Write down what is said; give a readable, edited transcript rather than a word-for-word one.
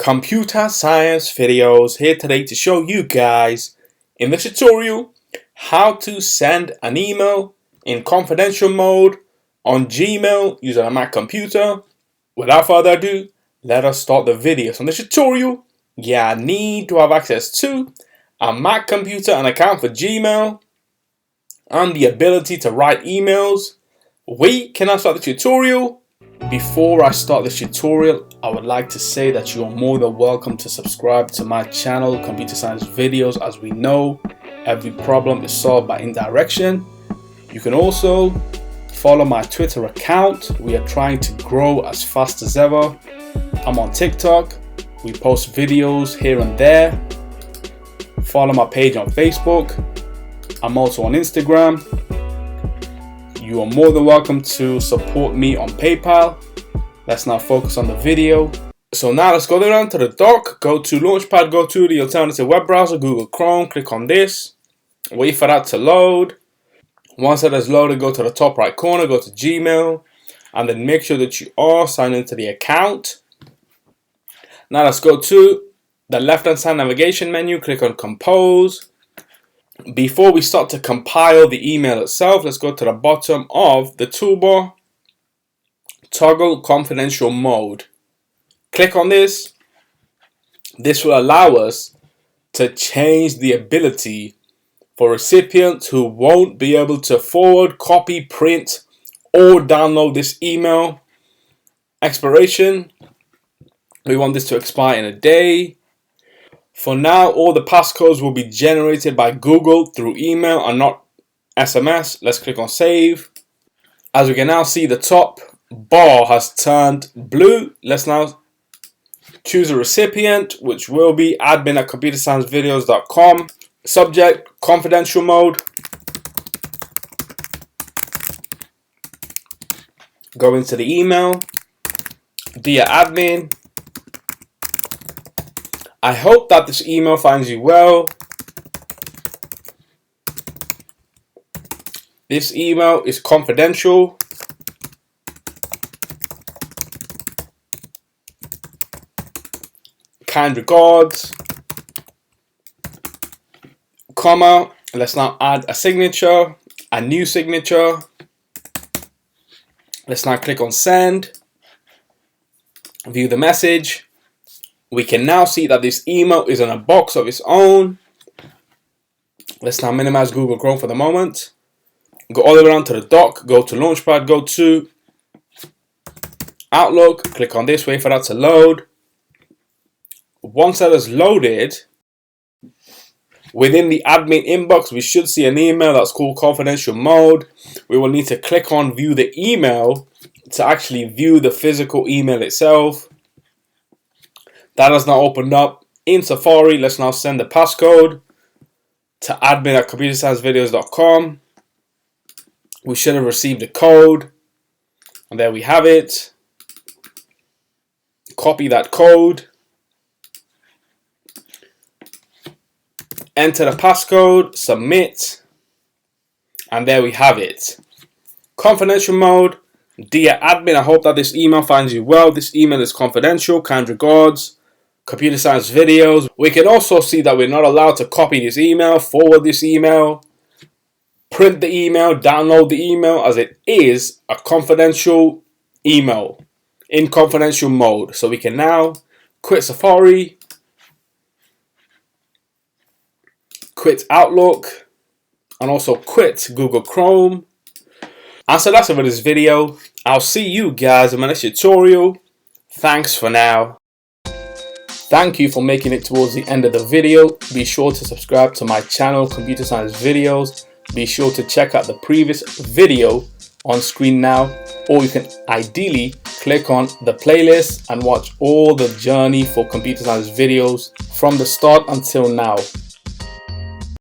Computer Science Videos here today to show you guys in this tutorial how to send an email in confidential mode on Gmail using a Mac computer. Without further ado, let us start the video. So in this tutorial, you need to have access to a Mac computer, an account for Gmail, and the ability to write emails. We cannot start the tutorial. Before I start this tutorial, I would like to say that you are more than welcome to subscribe to my channel, Computer Science Videos. As we know, every problem is solved by indirection. You can also follow my Twitter account. We are trying to grow as fast as ever. I'm on TikTok. We post videos here and there. Follow my page on Facebook. I'm also on Instagram. You are more than welcome to support me on PayPal. Let's now focus on the video. So now let's go down to the dock, go to Launchpad, go to the alternative web browser, Google Chrome, click on this, wait for that to load. Once that is loaded, go to the top right corner, go to Gmail, and then make sure that you are signed into the account. Now let's go to the left hand side navigation menu, click on Compose. Before we start to compile the email itself, let's go to the bottom of the toolbar, toggle confidential mode. Click on this. This will allow us to change the ability for recipients who won't be able to forward, copy, print, or download this email. Expiration, we want this to expire in a day. For now, all the passcodes will be generated by Google through email and not SMS. Let's click on save. As we can now see, the top bar has turned blue. Let's now choose a recipient, which will be admin@computersciencevideos.com. Subject, confidential mode. Go into the email. Dear admin, I hope that this email finds you well. This email is confidential. Kind regards. Comma. Let's now add a signature, a new signature. Let's now click on send. View the message. We can now see that this email is in a box of its own. Let's now minimize Google Chrome for the moment. Go all the way down to the dock, go to Launchpad, go to Outlook, click on this, wait for that to load. Once that is loaded, within the admin inbox, we should see an email that's called confidential mode. We will need to click on view the email to actually view the physical email itself. That has now opened up in Safari. Let's now send the passcode to admin@computersciencevideos.com. We should have received a code. And there we have it. Copy that code. Enter the passcode. Submit. And there we have it. Confidential mode. Dear admin, I hope that this email finds you well. This email is confidential. Kind regards. Computer Science Videos. We can also see that we're not allowed to copy this email, forward this email, print the email, download the email, as it is a confidential email in confidential mode. So we can now quit Safari, quit Outlook, and also quit Google Chrome. And so that's it for this video. I'll see you guys in my next tutorial. Thanks for now. Thank you for making it towards the end of the video. Be sure to subscribe to my channel, Computer Science Videos. Be sure to check out the previous video on screen now, or you can ideally click on the playlist and watch all the journey for Computer Science Videos from the start until now.